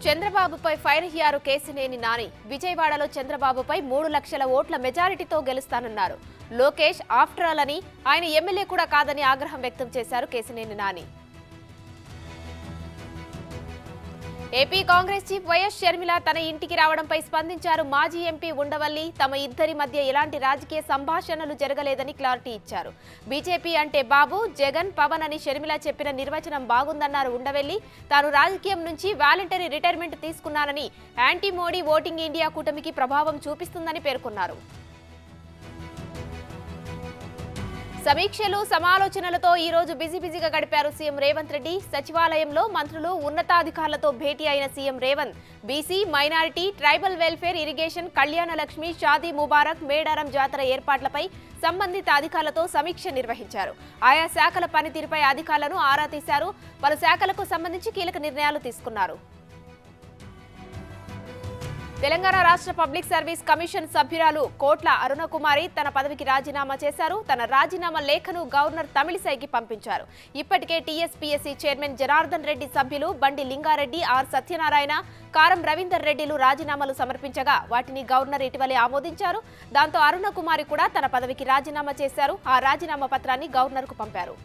చంద్రబాబుపై ఫైర్ అయ్యారు కేశినేని నాని. విజయవాడలో చంద్రబాబుపై 3 లక్షల ఓట్ల మెజారిటీతో గెలుస్తానన్నారు. లోకేష్ ఆఫ్టర్ ఆల్ అని, ఆయన ఎమ్మెల్యే కూడా కాదని ఆగ్రహం వ్యక్తం చేశారు Kesineni Nani. AP Congress chief YS Sharmila తన ఇంటికి రావడంపై స్పందించారు. మాజీ ఎంపీ ఉండవల్లి తమ ఇద్దరి మధ్య ఎలాంటి రాజకీయ సంభాషణలు జరగలేదని క్లారిటీ ఇచ్చారు. బీజేపీ అంటే బాబు, జగన్, పవన్ అని షర్మిల చెప్పిన నిర్వచనం బాగుందన్నారు ఉండవల్లి. తాను రాజకీయం నుంచి వాలంటరీ రిటైర్మెంట్ తీసుకున్నానని, యాంటీ మోడీ ఓటింగ్ ఇండియా కూటమికి ప్రభావం చూపిస్తుందని పేర్కొన్నారు. సమీక్షలు, సమాలోచనలతో ఈ రోజు బిజీగా గడిపారు సీఎం రేవంత్ రెడ్డి. సచివాలయంలో మంత్రులు, ఉన్నతాధికారులతో భేటీ అయిన CM Revanth BC, minority, tribal welfare, irrigation, Kalyana Lakshmi, Shaadi Mubarak, Medaram జాతర ఏర్పాట్లపై సంబంధిత అధికారులతో సమీక్ష నిర్వహించారు. ఆయా శాఖల పనితీరుపై అధికారులను ఆరా తీశారు. పలు శాఖలకు సంబంధించి కీలక నిర్ణయాలు తీసుకున్నారు. తెలంగాణ రాష్ట్ర పబ్లిక్ సర్వీస్ కమిషన్ సభ్యురాలు కోట్ల అరుణకుమారి తన పదవికి రాజీనామా చేశారు. తన రాజీనామా లేఖను గవర్నర్ తమిళిసైకి పంపించారు. ఇప్పటికే టీఎస్పీఎస్సీ చైర్మన్ జనార్దన్ రెడ్డి, సభ్యులు బండి లింగారెడ్డి, ఆర్ సత్యనారాయణ, కారం రవీందర్ రెడ్డిలు రాజీనామాలు సమర్పించగా వాటిని గవర్నర్ ఇటీవలే ఆమోదించారు. దాంతో అరుణకుమారి కూడా తన పదవికి రాజీనామా చేశారు. ఆ రాజీనామా పత్రాన్ని గవర్నర్కు పంపారు.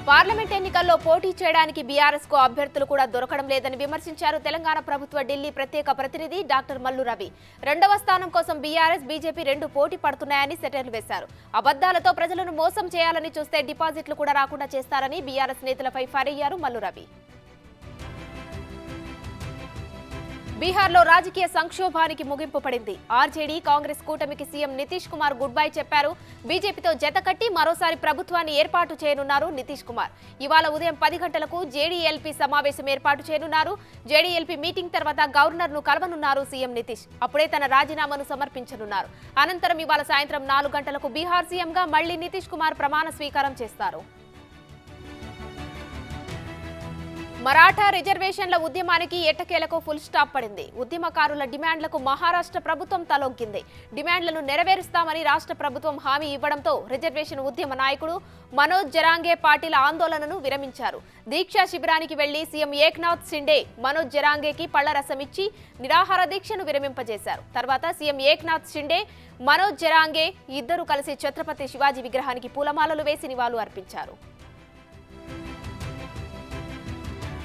పార్లమెంట్ ఎన్నికల్లో పోటీ చేయడానికి బీఆర్ఎస్ కు అభ్యర్థులు కూడా దొరకడం లేదని విమర్శించారు తెలంగాణ ప్రభుత్వ ఢిల్లీ ప్రత్యేక ప్రతినిధి డాక్టర్ మల్లు రవి. 2వ స్థానం కోసం బీఆర్ఎస్, బీజేపీ రెండు పోటీ పడుతున్నాయని సెటైర్లు వేశారు. అబద్దాలతో ప్రజలను మోసం చేయాలని చూస్తే డిపాజిట్లు కూడా రాకుండా చేస్తారని బీఆర్ఎస్ నేతలపై ఫైర్ అయ్యారు మల్లు రవి. బీహార్లో రాజకీయ సంక్షోభానికి ముగింపు పడింది. ఆర్జేడీ, కాంగ్రెస్ కూటమికి CM Nitish Kumar good bye చెప్పారు. బీజేపీతో జతకట్టి మరోసారి ప్రభుత్వాన్ని ఏర్పాటు చేయనున్నారు నితీష్ కుమార్. ఇవాళ ఉదయం 10 గంటలకు జేడీఎల్పీ సమావేశం ఏర్పాటు చేయనున్నారు. జేడీఎల్పీ మీటింగ్ తర్వాత గవర్నర్ను కలవనున్నారు సీఎం నితీష్. అప్పుడే తన రాజీనామాను సమర్పించనున్నారు. అనంతరం ఇవాళ సాయంత్రం 4 గంటలకు బీహార్ సీఎంగా మళ్లీ నితీష్ కుమార్ ప్రమాణ స్వీకారం చేస్తారు. మరాఠా రిజర్వేషన్ల ఉద్యమానికి ఎట్టకేలకు ఫుల్ స్టాప్ పడింది. ఉద్యమకారుల డిమాండ్లకు మహారాష్ట్ర ప్రభుత్వం తలొగ్గింది. డిమాండ్లను నెరవేరుస్తామని రాష్ట్ర ప్రభుత్వం హామీ ఇవ్వడంతో రిజర్వేషన్ ఉద్యమ నాయకుడు మనోజ్ జరాంగే పాటిల్ ఆందోళనను విరమించారు. దీక్షా శిబిరానికి వెళ్లి సీఎం ఏక్నాథ్ షిండే మనోజ్ జరాంగేకి పళ్లరసం ఇచ్చి నిరాహార దీక్షను విరమింపజేశారు. తర్వాత సీఎం ఏక్నాథ్ షిండే, మనోజ్ జరాంగే ఇద్దరు కలిసి ఛత్రపతి శివాజీ విగ్రహానికి పూలమాలలు వేసి నివాళులు అర్పించారు.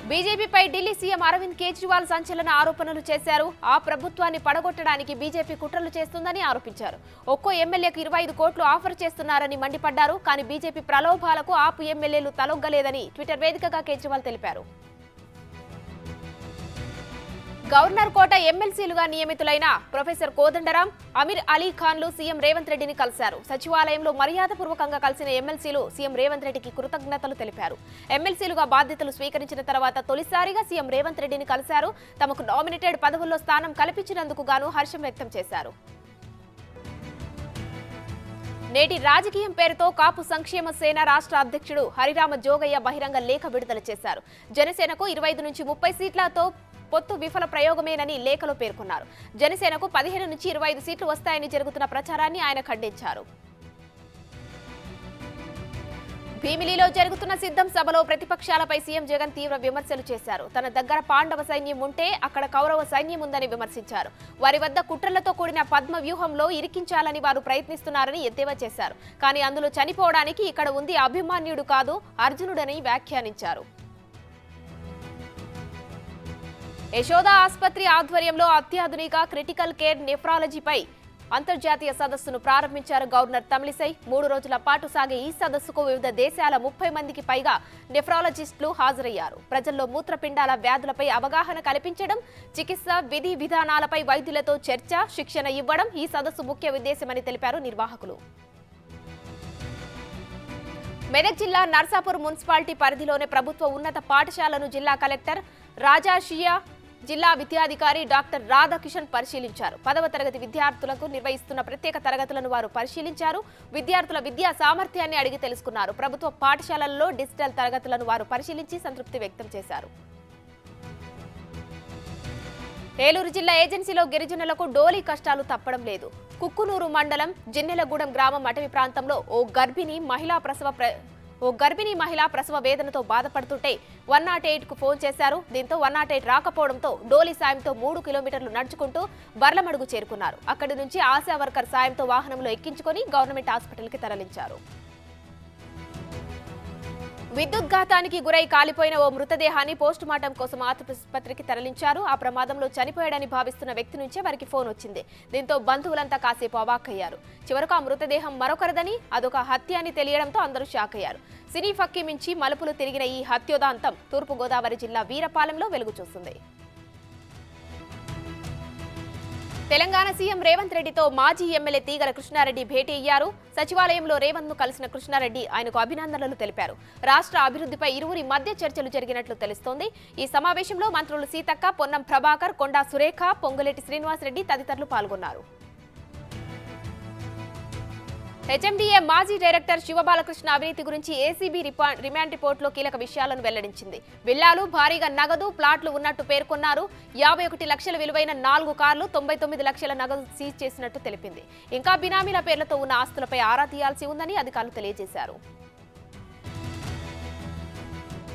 బీజేపీపై ఢిల్లీ సీఎం అరవింద్ కేజ్రీవాల్ సంచలన ఆరోపణలు చేశారు. ఆ ప్రభుత్వాన్ని పడగొట్టడానికి బీజేపీ కుట్రలు చేస్తుందని ఆరోపించారు. ఒక్కో ఎమ్మెల్యేకు 25 కోట్లు ఆఫర్ చేస్తున్నారని మండిపడ్డారు. కానీ బీజేపీ ప్రలోభాలకు ఆపు ఎమ్మెల్యేలు తలొగ్గలేదని ట్విట్టర్ వేదికగా కేజ్రీవాల్ తెలిపారు. గవర్నర్ కోట ఎమ్మెల్సీలుగా నియమితులైన ప్రొఫెసర్ కోదండరాం, అమీర్ అలీ ఖాన్లు సీఎం రేవంత్ రెడ్డిని కలిశారు. సచివాలయంలో మర్యాదపూర్వకంగా కలిసిన ఎమ్మెల్సీలు సీఎం రేవంత్ రెడ్డికి కృతజ్ఞతలు తెలిపారు. ఎమ్మెల్సీలుగా బాధ్యతలు స్వీకరించిన తర్వాత తొలిసారిగా సీఎం రేవంత్ రెడ్డిని కలిశారు. తమకు నామినేటెడ్ పదవుల్లో స్థానం కల్పించినందుకు గాను హర్షం వ్యక్తం చేశారు. నేటి రాజకీయం పేరుతో కాపు సంక్షేమ సేన రాష్ట్ర అధ్యక్షుడు హరిరామ జోగయ్య బహిరంగ లేఖ విడుదల చేశారు. జనసేనకు 25 నుంచి 30 సీట్లతో పొత్తు విఫల ప్రయోగమేనని లేఖలో పేర్కొన్నారు. జనసేనకు 15 నుంచి 25 సీట్లు వస్తాయని జరుగుతున్న ప్రచారాన్ని ఆయన ఖండించారు. భీమిలిలో జరుగుతున్న సిద్ధం సభలో ప్రతిపక్షాలపై సీఎం జగన్ తీవ్ర విమర్శలు చేశారు. తన దగ్గర పాండవ సైన్యం ఉంటే అక్కడ కౌరవ సైన్యం ఉందని విమర్శించారు. వారి వద్ద కుట్రలతో కూడిన పద్మ వ్యూహంలో ఇరికించాలని వారు ప్రయత్నిస్తున్నారని ఎద్దేవా చేశారు. కానీ అందులో చనిపోవడానికి ఇక్కడ ఉంది అభిమన్యుడు కాదు, అర్జునుడని వ్యాఖ్యానించారు. యశోద ఆసుపత్రి ఆధ్వర్యంలో అత్యాధునిక క్రిటికల్ కేర్ నెఫ్రాలజీపై అంతర్జాతీయ సదస్సును ప్రారంభించారు గవర్నర్ తమిళిసై. 3 రోజుల పాటు సాగే ఈ సదస్సుకు వివిధ దేశాల 30 మందికి పైగా నెఫ్రాలజిస్టులు హాజరయ్యారు. ప్రజల్లో మూత్రపిండాల వ్యాధులపై అవగాహన కల్పించడం, చికిత్స విధి విధానాలపై వైద్యులతో చర్చ, శిక్షణ ఇవ్వడం ఈ సదస్సు ముఖ్య ఉద్దేశమని తెలిపారు నిర్వాహకులు. మెదక్ జిల్లా నర్సాపూర్ మున్సిపాలిటీ పరిధిలోని ప్రభుత్వ ఉన్నత పాఠశాలను జిల్లా కలెక్టర్ రాజాషియా, జిల్లా విద్యాధికారి డాక్టర్ రాధాకిషన్ పరిశీలించారు. 10వ తరగతి విద్యార్థులకు నిర్వహిస్తున్న ప్రత్యేక తరగతులను వారు పరిశీలించారు. విద్యార్థుల విద్యా సామర్థ్యాన్ని అడిగి తెలుసుకున్నారు. ప్రభుత్వ పాఠశాలల్లో డిజిటల్ తరగతులను వారు పరిశీలించి సంతృప్తి వ్యక్తం చేశారు. ఏలూరు జిల్లా ఏజెన్సీలో గిరిజనులకు డోలీ కష్టాలు తప్పడం లేదు. కుక్కునూరు మండలం జిన్నెలగూడెం గ్రామం అటవీ ప్రాంతంలో ఓ గర్భిణి మహిళా ఓ గర్భిణీ మహిళ ప్రసవ వేదనతో బాధపడుతుంటే 108కు ఫోన్ చేశారు. దీంతో 108 రాకపోవడంతో డోలీ సాయంతో 3 కిలోమీటర్లు నడుచుకుంటూ బర్లమడుగు చేరుకున్నారు. అక్కడి నుంచి ఆశా వర్కర్ సాయంతో వాహనంలో ఎక్కించుకొని గవర్నమెంట్ హాస్పిటల్కి తరలించారు. విద్యుద్ఘాతానికి గురై కాలిపోయిన ఓ మృతదేహాన్ని పోస్టుమార్టం కోసం ఆసుపత్రికి తరలించారు. ఆ ప్రమాదంలో చనిపోయాడని భావిస్తున్న వ్యక్తి నుంచే వారికి ఫోన్ వచ్చింది. దీంతో బంధువులంతా కాసేపు అవాక్కయ్యారు. చివరకు ఆ మృతదేహం మరొకరిదని, అదొక హత్య అని తెలియడంతో అందరూ షాక్ అయ్యారు. సినీ ఫక్కీ మించి మలుపులు తిరిగిన ఈ హత్యోదాంతం తూర్పుగోదావరి జిల్లా వీరపాలెంలో వెలుగు చూస్తుంది. తెలంగాణ సీఎం రేవంత్ రెడ్డితో మాజీ ఎమ్మెల్యే తీగల కృష్ణారెడ్డి భేటీ అయ్యారు. సచివాలయంలో రేవంత్ ను కలిసిన కృష్ణారెడ్డి ఆయనకు అభినందనలు తెలిపారు. రాష్ట్ర అభివృద్ధిపై ఇరువురి మధ్య చర్చలు జరిగినట్లు తెలుస్తోంది. ఈ సమావేశంలో మంత్రులు సీతక్క, పొన్నం ప్రభాకర్, కొండా సురేఖ, పొంగులేటి శ్రీనివాసరెడ్డి తదితరులు పాల్గొన్నారు. హెచ్ఎండిఏ మాజీ డైరెక్టర్ శివబాలకృష్ణ అవినీతి గురించి ఏసీబీ రిమాండ్ రిపోర్టులో కీలక విషయాలను వెల్లడించింది. విల్లాలు, భారీగా నగదు, ప్లాట్లు ఉన్నట్టు పేర్కొన్నారు. 51 లక్షల విలువైన 4 కార్లు, 99 లక్షల నగదు సీజ్ చేసినట్టు తెలిపింది. ఇంకా బినామీల పేర్లతో ఉన్న ఆస్తులపై ఆరా తీయాల్సి ఉందని అధికారులు తెలియజేశారు.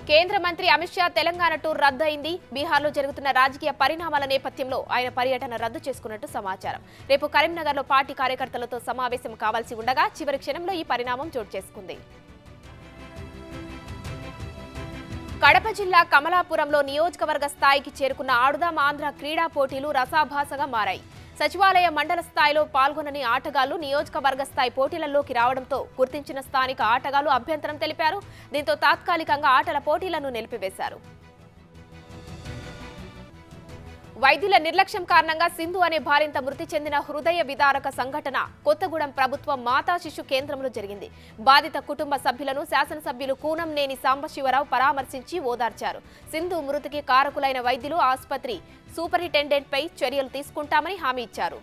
కేంద్ర మంత్రి అమిత్ షా తెలంగాణ టూర్ రద్దు అయింది. బీహార్లో జరుగుతున్న రాజకీయ పరిణామాల నేపథ్యంలో ఆయన పర్యటన రద్దు చేసుకున్నట్టు సమాచారం. రేపు కరీంనగర్లో పార్టీ కార్యకర్తలతో సమావేశం కావాల్సి ఉండగా చివరి క్షణంలో ఈ పరిణామం చోటు చేసుకుంది. కడప జిల్లా కమలాపురంలో నియోజకవర్గ స్థాయికి చేరుకున్న ఆడుదాం ఆంధ్ర క్రీడా పోటీలు రసాభాసగా మారాయి. సచివాలయ మండల స్థాయిలో పాల్గొనని ఆటగాళ్లు నియోజకవర్గ స్థాయి పోటీలలోకి రావడంతో గుర్తించిన స్థానిక ఆటగాళ్లు అభ్యంతరం తెలిపారు. దీంతో తాత్కాలికంగా ఆటల పోటీలను నిలిపివేశారు. వైద్యుల నిర్లక్ష్యం కారణంగా సింధు అనే బాలింత మృతి చెందిన హృదయ విదారక సంఘటన కొత్తగూడెం ప్రభుత్వ మాతా శిశు కేంద్రంలో జరిగింది. బాధిత కుటుంబ సభ్యులను శాసనసభ్యులు కూనంనేని సాంబశివరావు పరామర్శించి ఓదార్చారు. సింధు మృతికి కారకులైన వైద్యులు, ఆసుపత్రి సూపరింటెండెంట్పై చర్యలు తీసుకుంటామని హామీ ఇచ్చారు.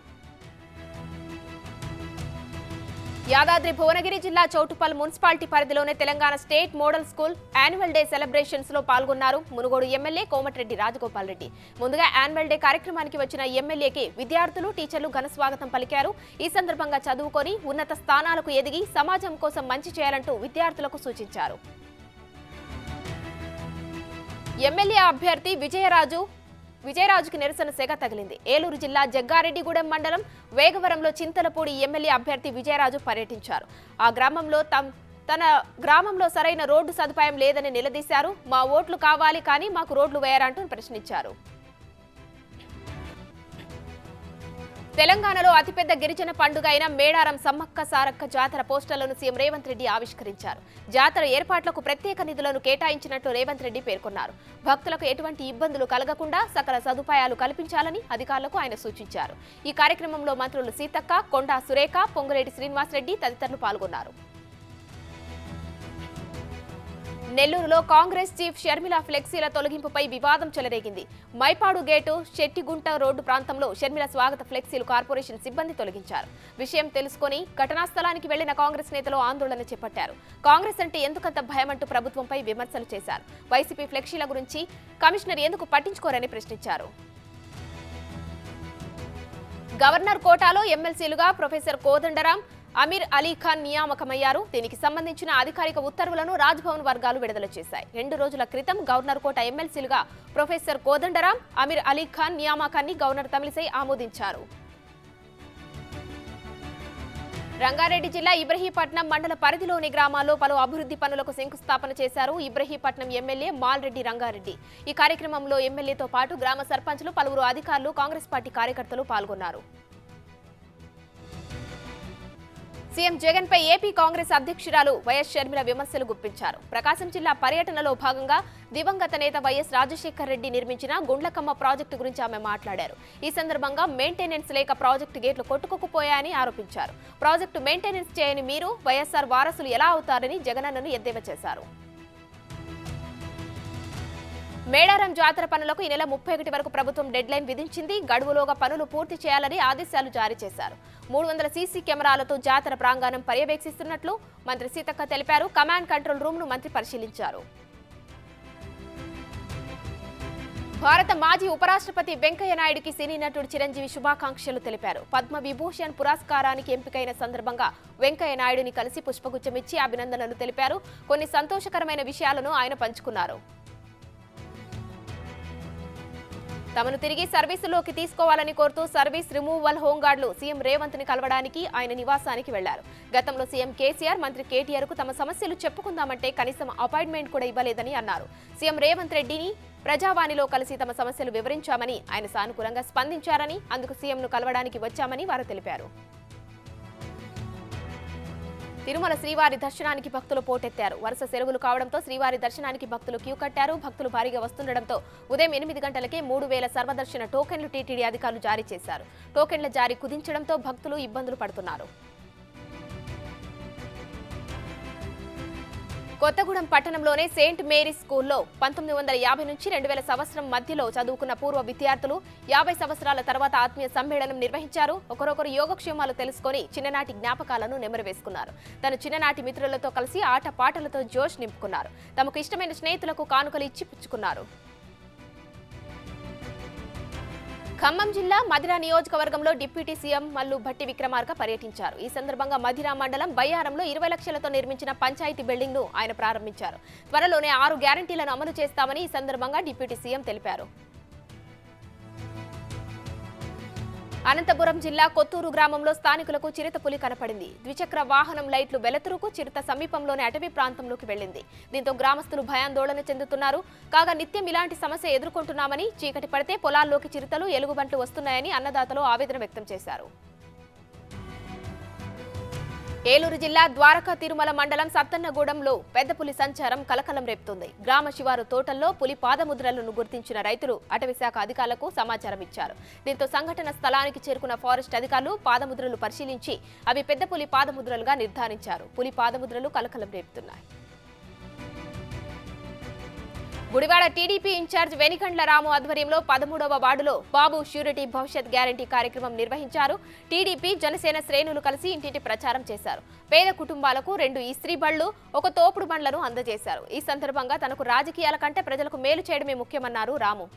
యాదాద్రి భువనగిరి జిల్లా చౌటుప్పల్ మున్సిపాలిటీ పరిధిలోని Telangana state model school annual day celebrations లో పాల్గొన్నారు మునుగోడు ఎమ్మెల్యే కోమటిరెడ్డి రాజగోపాల్ రెడ్డి. ముందుగా యాన్యువల్ డే కార్యక్రమానికి వచ్చిన ఎమ్మెల్యేకి విద్యార్థులు, టీచర్లు ఘన స్వాగతం పలికారు. ఈ సందర్భంగా చదువుకొని ఉన్నత స్థానాలకు ఎదిగి సమాజం కోసం మంచి చేయాలంటూ విద్యార్థులకు సూచించారు. ఎమ్మెల్యే అభ్యర్థి విజయరాజుకి నిరసన సెగ తగిలింది. ఏలూరు జిల్లా జగ్గారెడ్డిగూడెం మండలం వేగవరంలో చింతలపూడి ఎమ్మెల్యే అభ్యర్థి విజయరాజు పర్యటించారు. ఆ గ్రామంలో తన గ్రామంలో సరైన రోడ్డు సదుపాయం లేదని నిలదీశారు. మా ఓట్లు కావాలి కానీ మాకు రోడ్లు వేయరంటూ ప్రశ్నించారు. తెలంగాణలో అతిపెద్ద గిరిజన పండుగ అయిన మేడారం సమ్మక్క సారక్క జాతర పోస్టర్లను సీఎం రేవంత్ రెడ్డి ఆవిష్కరించారు. జాతర ఏర్పాట్లకు ప్రత్యేక నిధులను కేటాయించినట్లు రేవంత్ రెడ్డి పేర్కొన్నారు. భక్తులకు ఎటువంటి ఇబ్బందులు కలగకుండా సకల సదుపాయాలు కల్పించాలని అధికారులకు ఆయన సూచించారు. ఈ కార్యక్రమంలో మంత్రులు సీతక్క, కొండా సురేఖ, పొంగులేటి శ్రీనివాసరెడ్డి తదితరులు పాల్గొన్నారు. నెల్లూరులో కాంగ్రెస్ చీఫ్ షర్మిల ఫ్లెక్సీల తొలగింపుపై వివాదం చెలరేగింది. మైపాడు గేటు, శెట్టిగుంట రోడ్డు ప్రాంతంలో షర్మిల స్వాగత ఫ్లెక్సీలు కార్పొరేషన్ సిబ్బంది తొలగించారు. విషయం తెలుసుకుని ఘటనా స్థలానికి వెళ్లిన కాంగ్రెస్ నేతలు ఆందోళన చేపట్టారు. కాంగ్రెస్ అంటే ఎందుకంత భయమంటూ ప్రభుత్వంపై విమర్శలు చేశారు. వైసీపీ ఫ్లెక్సీల గురించి కమిషనర్ ఎందుకు పట్టించుకోరని ప్రశ్నించారు. గవర్నర్ కోటాలో ఎమ్మెల్సీలుగా ప్రొఫెసర్ కోదండరాం, అమీర్ అలీ ఖాన్ నియామకమయ్యారు. దీనికి సంబంధించిన అధికారిక ఉత్తర్వులను రాజ్భవన్ వర్గాలు విడుదల చేశాయి. 2 రోజుల క్రితం గవర్నర్ కోట ఎమ్మెల్సీలుగా ప్రొఫెసర్ కోదండరాం, అమీర్ అలీ ఖాన్ నియామకాన్ని గవర్నర్ తమిళిసై ఆమోదించారు. రంగారెడ్డి జిల్లా ఇబ్రహీపట్నం మండల పరిధిలోని గ్రామాల్లో పలు అభివృద్ధి పనులకు శంకుస్థాపన చేశారు ఇబ్రహీపట్నం ఎమ్మెల్యే మాల్రెడ్డి రంగారెడ్డి. ఈ కార్యక్రమంలో ఎమ్మెల్యేతో పాటు గ్రామ సర్పంచ్లు, పలువురు అధికారులు, కాంగ్రెస్ పార్టీ కార్యకర్తలు పాల్గొన్నారు. సీఎం జగన్ పై ఏపీ కాంగ్రెస్ అధ్యక్షురాలు వైఎస్ షర్మిల విమర్శలు గుప్పించారు. ప్రకాశం జిల్లా పర్యటనలో భాగంగా దివంగత నేత వైఎస్ రాజశేఖర్ రెడ్డి నిర్మించిన గుండ్లకమ్మ ప్రాజెక్టు గురించి ఆమె మాట్లాడారు. ఈ సందర్భంగా మెయింటెనెన్స్ లేక ప్రాజెక్టు గేట్లు కొట్టుకుపోయాయని ఆరోపించారు. ప్రాజెక్టు మెయింటెనెన్స్ చేయని మీరు వైఎస్ఆర్ వారసులు ఎలా అవుతారని జగనన్నను ఎద్దేవా చేశారు. మేడారం జాతర పనులకు ఈ నెల 31 వరకు ప్రభుత్వం డెడ్లైన్ విధించింది. గడువులోగా పనులు పూర్తి చేయాలని ఆదేశాలు జారీ చేశారు. 300 సీసీ కెమెరాలతో జాతర ప్రాంగణం పర్యవేక్షిస్తున్నట్లు మంత్రి సీతక్క తెలిపారు. కమాండ్ కంట్రోల్ రూమ్ ను మంత్రి పరిశీలించారు. భారత మాజీ ఉపరాష్ట్రపతి వెంకయ్య నాయుడుకి సినీ నటుడు చిరంజీవి శుభాకాంక్షలు తెలిపారు. పద్మ విభూషణ్ పురస్కారానికి ఎంపికైన సందర్భంగా వెంకయ్య నాయుడుని కలిసి పుష్పగుచ్చమిచ్చి అభినందనలు తెలిపారు. కొన్ని సంతోషకరమైన విషయాలను ఆయన పంచుకున్నారు. తమను తిరిగి సర్వీసులోకి తీసుకోవాలని కోరుతూ సర్వీస్ రిమూవల్ హోంగార్డులు సీఎం రేవంత్ ని కలవడానికి ఆయన నివాసానికి వెళ్లారు. గతంలో సీఎం కేసీఆర్, మంత్రి కేటీఆర్ కు తమ సమస్యలు చెప్పుకుందామంటే కనీసం అపాయింట్మెంట్ కూడా ఇవ్వలేదని అన్నారు. సీఎం రేవంత్ రెడ్డిని ప్రజావాణిలో కలిసి తమ సమస్యలు వివరించామని, ఆయన సానుకూలంగా స్పందించారని, అందుకు సీఎంను కలవడానికి వచ్చామని వారు తెలిపారు. తిరుమల శ్రీవారి దర్శనానికి భక్తులు పోటెత్తారు. వరుస సెలవులు కావడంతో శ్రీవారి దర్శనానికి భక్తులు క్యూ కట్టారు. భక్తులు భారీగా వస్తుండటంతో ఉదయం 8 గంటలకే 3000 సర్వదర్శన టోకెన్లు టీటీడీ అధికారులు జారీ చేశారు. టోకెన్ల జారీ కుదించడంతో భక్తులు ఇబ్బందులు పడుతున్నారు. కొత్తగూడెం పట్టణంలోనే సెయింట్ మేరీస్ స్కూల్లో 1950 నుంచి 2000 సంవత్సరం మధ్యలో చదువుకున్న పూర్వ విద్యార్థులు 50 సంవత్సరాల తర్వాత ఆత్మీయ సమ్మేళనం నిర్వహించారు. ఒకరొకరు యోగక్షేమాలు తెలుసుకొని చిన్ననాటి జ్ఞాపకాలను నెమరువేసుకున్నారు. తన చిన్ననాటి మిత్రులతో కలిసి ఆట పాటలతో జోష్ నింపుకున్నారు. తమకు ఇష్టమైన స్నేహితులకు కానుకలు ఇచ్చి పుచ్చుకున్నారు. ఖమ్మం జిల్లా మధిర నియోజకవర్గంలో డిప్యూటీ సీఎం మల్లు భట్టి విక్రమార్క పర్యటించారు. ఈ సందర్భంగా మధిర మండలం బయ్యారంలో 20 లక్షలతో నిర్మించిన పంచాయతీ బిల్డింగ్ ను ఆయన ప్రారంభించారు. త్వరలోనే 6 గ్యారంటీలను అమలు చేస్తామని ఈ సందర్భంగా డిప్యూటీ సీఎం తెలిపారు. అనంతపురం జిల్లా కొత్తూరు గ్రామంలో స్థానికులకు చిరుతపులి కనపడింది. ద్విచక్ర వాహనం లైట్లు వెలుతురుకు చిరుత సమీపంలోని అటవీ ప్రాంతంలోకి వెళ్లింది. దీంతో గ్రామస్తులు భయాందోళన చెందుతున్నారు. కాగా నిత్యం ఇలాంటి సమస్య ఎదుర్కొంటున్నామని, చీకటి పడితే పొలాల్లోకి చిరుతలు, ఎలుగుబంట్లు వస్తున్నాయని అన్నదాతలు ఆవేదన వ్యక్తం చేశారు. ఏలూరు జిల్లా ద్వారకా తిరుమల మండలం సత్తన్నగూడెంలో పెద్ద పులి సంచారం కలకలం రేపుతోంది. గ్రామ శివారు తోటల్లో పులి పాదముద్రలను గుర్తించిన రైతులు అటవీశాఖ అధికారులకు సమాచారం ఇచ్చారు. దీంతో సంఘటన స్థలానికి చేరుకున్న ఫారెస్ట్ అధికారులు పాదముద్రలు పరిశీలించి అవి పెద్ద పులి పాదముద్రలుగా నిర్ధారించారు. పులి పాదముద్రలు కలకలం రేపుతున్నాయి. గుడివాడ టీడీపీ ఇన్ఛార్జ్ వెనికండ్ల రాము ఆధ్వర్యంలో 13వ వార్డులో బాబు ష్యూరిటీ భవిష్యత్ గ్యారంటీ కార్యక్రమం నిర్వహించారు. టీడీపీ, జనసేన శ్రేణులు కలిసి ఇంటింటి ప్రచారం చేశారు. పేద కుటుంబాలకు 2 ఇస్త్రీ బళ్లు, 1 తోపుడు బండ్లను అందజేశారు. ఈ సందర్భంగా తనకు రాజకీయాల కంటే ప్రజలకు మేలు చేయడమే ముఖ్యమన్నారు రాము.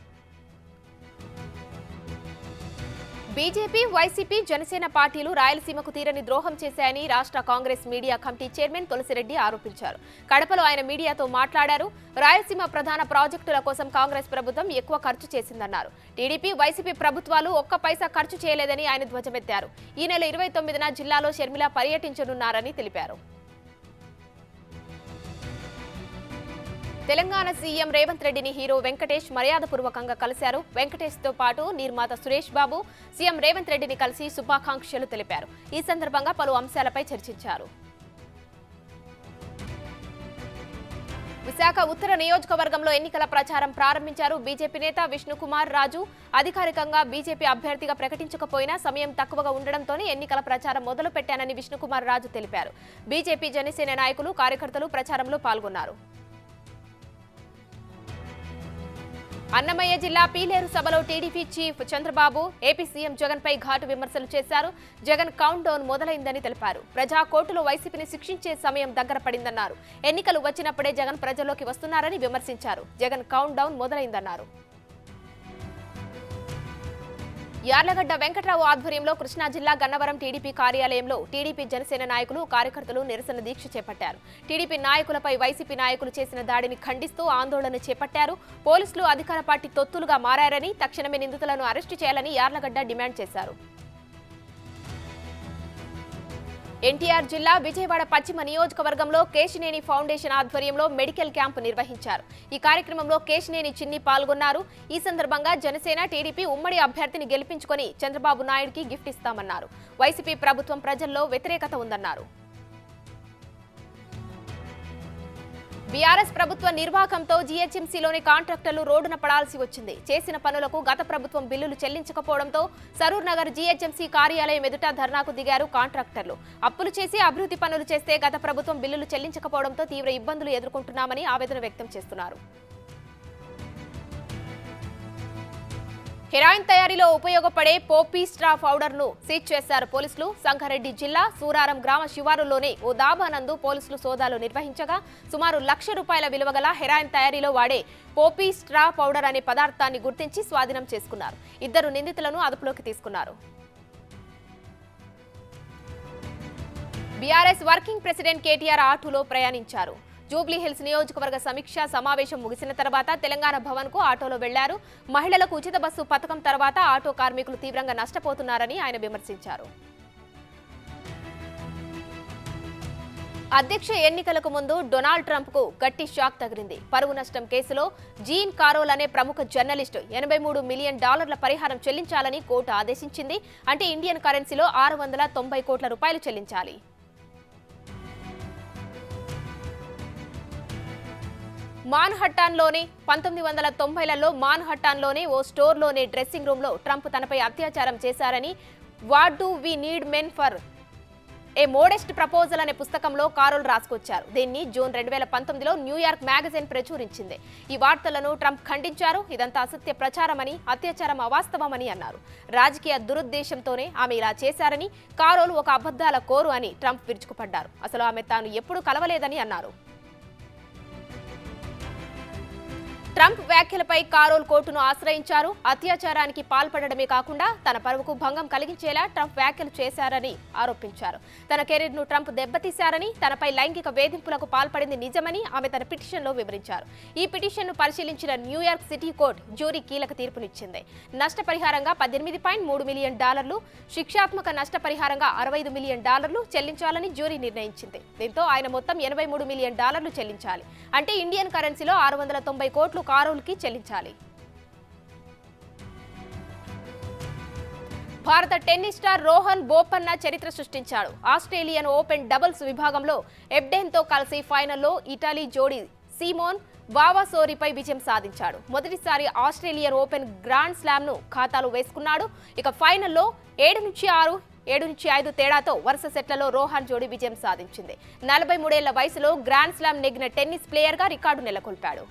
బీజేపీ, వైసీపీ, జనసేన పార్టీలు రాయలసీమకు తీరని ద్రోహం చేశాయని రాష్ట్ర Congress media committee chairman Tulasireddy ఆరోపించారు. కడపలో ఆయన మీడియాతో మాట్లాడారు. రాయలసీమ ప్రధాన ప్రాజెక్టుల కోసం కాంగ్రెస్ ప్రభుత్వం ఎక్కువ ఖర్చు చేసిందన్నారు. టీడీపీ, వైసీపీ ప్రభుత్వాలు ఒక్క పైసా ఖర్చు చేయలేదని ఆయన ధ్వజమెత్తారు. ఈ నెల 29న జిల్లాలో షర్మిల పర్యటించనున్నారని తెలిపారు. తెలంగాణ సీఎం రేవంత్ రెడ్డిని హీరో వెంకటేష్ మర్యాదపూర్వకంగా కలిశారు. వెంకటేష్ తో పాటు నిర్మాత సురేష్ బాబు సీఎం రేవంత్ రెడ్డిని కలిసి శుభాకాంక్షలు తెలిపారు. ఈ సందర్భంగా పలు అంశాలపై చర్చించారు. విశాఖ ఉత్తర నియోజకవర్గంలో ఎన్నికల ప్రచారం ప్రారంభించారు. బీజేపీ నేత విష్ణుకుమార్ రాజు అధికారికంగా బీజేపీ అభ్యర్థిగా ప్రకటించకపోయినా సమయం తక్కువగా ఉండడంతోనే ఎన్నికల ప్రచారం మొదలు పెట్టానని విష్ణుకుమార్ రాజు తెలిపారు. బీజేపీ, జనసేన నాయకులు, కార్యకర్తలు ప్రచారంలో పాల్గొన్నారు. అన్నమయ్య జిల్లా పీలేరు సభలో TDP chief Chandrababu AP CM Jagan పై ఘాటు విమర్శలు చేశారు. జగన్ కౌంట్ డౌన్ మొదలైందని తెలిపారు. ప్రజా కోర్టులో వైసీపీని శిక్షించే సమయం దగ్గర పడిందన్నారు. ఎన్నికలు వచ్చినప్పుడే జగన్ ప్రజల్లోకి వస్తున్నారని విమర్శించారు. జగన్ కౌంట్ డౌన్ మొదలైందన్నారు. యార్లగడ్డ వెంకట్రావు ఆధ్వర్యంలో కృష్ణా జిల్లా గన్నవరం టీడీపీ కార్యాలయంలో టీడీపీ, జనసేన నాయకులు, కార్యకర్తలు నిరసన దీక్ష చేపట్టారు. టీడీపీ నాయకులపై వైసీపీ నాయకులు చేసిన దాడిని ఖండిస్తూ ఆందోళన చేపట్టారు. పోలీసులు అధికార పార్టీ తొత్తులుగా మారారని, తక్షణమే నిందితులను అరెస్టు చేయాలని యార్లగడ్డ డిమాండ్ చేశారు. ఎన్టీఆర్ జిల్లా విజయవాడ పశ్చిమ నియోజకవర్గంలో కేశినేని ఫౌండేషన్ ఆధ్వర్యంలో మెడికల్ క్యాంపు నిర్వహించారు. ఈ కార్యక్రమంలో కేశినేని చిన్ని పాల్గొన్నారు. ఈ సందర్భంగా జనసేన, టీడీపీ ఉమ్మడి అభ్యర్థిని గెలిపించుకొని చంద్రబాబు నాయుడుకి గిఫ్ట్ ఇస్తామన్నారు. వైసీపీ ప్రభుత్వం ప్రజల్లో వ్యతిరేకత ఉందన్నారు. బీఆర్ఎస్ ప్రభుత్వ నిర్వాహకంతో జీహెచ్ఎంసీలోని కాంట్రాక్టర్లు రోడ్డున పడాల్సి వచ్చింది. చేసిన పనులకు గత ప్రభుత్వం బిల్లులు చెల్లించకపోవడంతో సరూర్ నగర్ జీహెచ్ఎంసీ కార్యాలయం ఎదుట ధర్నాకు దిగారు కాంట్రాక్టర్లు. అప్పులు చేసి అభివృద్ధి పనులు చేస్తే గత ప్రభుత్వం బిల్లులు చెల్లించకపోవడంతో తీవ్ర ఇబ్బందులు ఎదుర్కొంటున్నామని ఆవేదన వ్యక్తం చేస్తున్నారు. హెరాయిన్ తయారీలో ఉపయోగపడే పోపీ స్ట్రా పౌడర్ ను సీజ్ చేశారు పోలీసులు. సంగారెడ్డి జిల్లా సూరారం గ్రామ శివారులోని ఓ దాబా నందు పోలీసులు సోదాలు నిర్వహించగా సుమారు ₹1,00,000 విలువగల హెరాయిన్ తయారీలో వాడే పోపీ స్ట్రా పౌడర్ అనే పదార్థాన్ని గుర్తించి స్వాధీనం చేసుకున్నారు. 2 నిందితులను అదుపులోకి తీసుకున్నారు. బీఆర్ఎస్ వర్కింగ్ ప్రెసిడెంట్ కేటీఆర్ ఆటోలో ప్రయాణించారు. జూబ్లీహిల్స్ నియోజకవర్గ సమీక్ష సమావేశం ముగిసిన తర్వాత తెలంగాణ భవన్ కు ఆటోలో వెళ్లారు. మహిళలకు ఉచిత బస్సు పథకం తర్వాత ఆటో కార్మికులు తీవ్రంగా నష్టపోతున్నారని ఆయన విమర్శించారు. అధ్యక్ష ఎన్నికలకు ముందు డొనాల్డ్ ట్రంప్ కు గట్టి షాక్ తగిలింది. పరువు నష్టం కేసులో జీన్ కారోల్ అనే ప్రముఖ జర్నలిస్టు $83 మిలియన్ పరిహారం చెల్లించాలని కోర్టు ఆదేశించింది. అంటే ఇండియన్ కరెన్సీలో ₹690 కోట్ల చెల్లించాలి. మాన్హట్టాన్లోని 1990లలో మాన్హట్టాన్లోని ఓ స్టోర్లోని డ్రెస్సింగ్ రూమ్లో ట్రంప్ తనపై అత్యాచారం చేశారని what do we need men for a modest proposal అనే పుస్తకంలో కారోల్ రాసుకొచ్చారు. దీన్ని జూన్ 2019లో న్యూయార్క్ మ్యాగజైన్ ప్రచురించింది. ఈ వార్తలను ట్రంప్ ఖండించారు. ఇదంతా అసత్య ప్రచారమని, అత్యాచారం అవాస్తవమని అన్నారు. రాజకీయ దురుద్దేశంతోనే ఆమె ఇలా చేశారని, కారోల్ ఒక అబద్ధాల కోరు అని ట్రంప్ విరుచుకుపడ్డారు. అసలు ఆమె తాను ఎప్పుడూ కలవలేదని అన్నారు. ట్రంప్ వ్యాఖ్యలపై కారోల్ కోర్టును ఆశ్రయించారు. అత్యాచారానికి పాల్పడడమే కాకుండా తన పరువుకు భంగం కలిగించేలా ట్రంప్ వ్యాఖ్యలు చేశారని ఆరోపించారు. తన కెరీర్ను ట్రంప్ దెబ్బతీశారని, తనపై లైంగిక వేధింపులకు పాల్పడింది నిజమని ఆమె తన పిటిషన్లో వివరించారు. ఈ పిటిషన్ను పరిశీలించిన న్యూయార్క్ సిటీ కోర్టు జ్యూరీ కీలక తీర్పునిచ్చింది. నష్టపరిహారంగా $18.3 మిలియన్, శిక్షాత్మక నష్టపరిహారంగా $65 మిలియన్ చెల్లించాలని జ్యూరీ నిర్ణయించింది. దీంతో ఆయన మొత్తం $83 మిలియన్ చెల్లించాలి. అంటే ఇండియన్ కరెన్సీలో 690 కోట్లు కారోల్కి చెల్లించాలి. భారత టెన్నిస్ స్టార్ రోహన్ బోపన్న చరిత్ర సృష్టించాడు. ఆస్ట్రేలియన్ ఓపెన్ డబుల్స్ విభాగంలో ఎబ్డెన్తో కలిసి ఫైనల్లో ఇటలీ జోడీ సిమోన్ వావాసోరిపై విజయం సాధించాడు. మొదటిసారి ఆస్ట్రేలియన్ ఓపెన్ గ్రాండ్ స్లామ్ ను ఖాతాలో వేసుకున్నాడు. ఇక ఫైనల్లో 7-6, 7-5 తేడాతో వరుస సెట్లలో రోహన్ జోడీ విజయం సాధించింది. 43 ఏళ్ల వయసులో గ్రాండ్ స్లామ్ నెగ్గిన టెన్నిస్ ప్లేయర్గా రికార్డు నెలకొల్పాడు.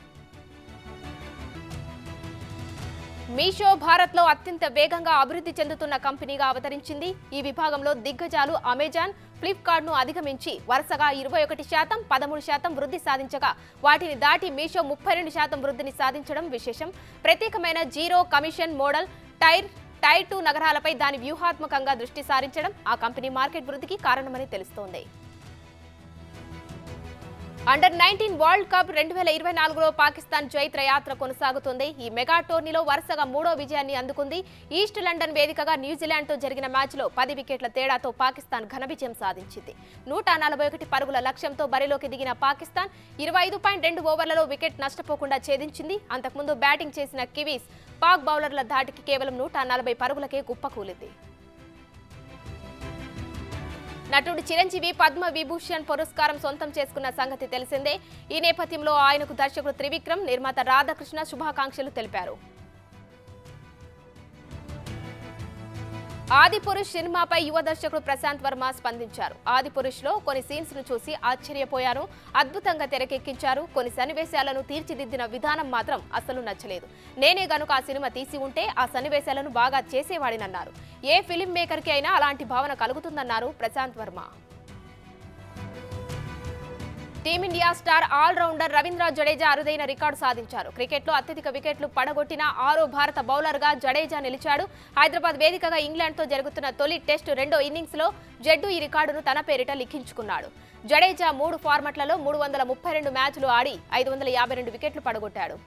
మీషో భారత్లో అత్యంత వేగంగా అభివృద్ధి చెందుతున్న కంపెనీగా అవతరించింది. ఈ విభాగంలో దిగ్గజాలు అమెజాన్, ఫ్లిప్కార్ట్ను అధిగమించి వరుసగా 21%, 13% వృద్ధి సాధించగా వాటిని దాటి మీషో 32% వృద్ధిని సాధించడం విశేషం. ప్రత్యేకమైన జీరో కమిషన్ మోడల్ టైర్ 2 నగరాలపై దాని వ్యూహాత్మకంగా దృష్టి సారించడం ఆ కంపెనీ మార్కెట్ వృద్ధికి కారణమని తెలుస్తోంది. అండర్-19 వరల్డ్ కప్ 2024లో పాకిస్తాన్ జైత్ర యాత్ర కొనసాగుతుంది. ఈ మెగా టోర్నీలో వరుసగా 3వ విజయాన్ని అందుకుంది. ఈస్ట్ లండన్ వేదికగా న్యూజిలాండ్తో జరిగిన మ్యాచ్లో 10 వికెట్ల తేడాతో పాకిస్తాన్ ఘన విజయం సాధించింది. 141 పరుగుల లక్ష్యంతో బరిలోకి దిగిన పాకిస్తాన్ 25.2 ఓవర్లలో వికెట్ నష్టపోకుండా ఛేదించింది. అంతకుముందు బ్యాటింగ్ చేసిన కివీస్ పాక్ బౌలర్ల ధాటికి కేవలం 140 పరుగులకే కుప్పకూలింది. నటుడు చిరంజీవి పద్మ విభూషణ్ పురస్కారం సొంతం చేసుకున్న సంగతి తెలిసిందే. ఈ నేపథ్యంలో ఆయనకు దర్శకుడు త్రివిక్రమ్, నిర్మాత రాధాకృష్ణ శుభాకాంక్షలు తెలిపారు. ఆదిపురుష్ సినిమాపై యువ దర్శకుడు ప్రశాంత్ వర్మ స్పందించారు. ఆదిపురుష్లో కొన్ని సీన్స్ ను చూసి ఆశ్చర్యపోయాను. అద్భుతంగా తెరకెక్కించారు. కొన్ని సన్నివేశాలను తీర్చిదిద్దిన విధానం మాత్రం అస్సలు నచ్చలేదు. నేనే గనుక ఆ సినిమా తీసి ఉంటే ఆ సన్నివేశాలను బాగా చేసేవాడినన్నారు. ఏ ఫిల్మ్ మేకర్కి అయినా అలాంటి భావన కలుగుతుందన్నారు Prashanth Varma. Team India star allrounder Ravindra Jadeja అరుదైన రికార్డు సాధించారు. క్రికెట్లో అత్యధిక వికెట్లు పడగొట్టిన 6వ భారత బౌలర్గా జడేజా నిలిచాడు. హైదరాబాద్ వేదికగా ఇంగ్లాండ్తో జరుగుతున్న తొలి టెస్టు 2వ ఇన్నింగ్స్లో జడ్డు ఈ రికార్డును తన పేరిట లిఖించుకున్నాడు. జడేజా 3 ఫార్మాట్లలో 332 మ్యాచ్లు ఆడి 552 వికెట్లు పడగొట్టాడు.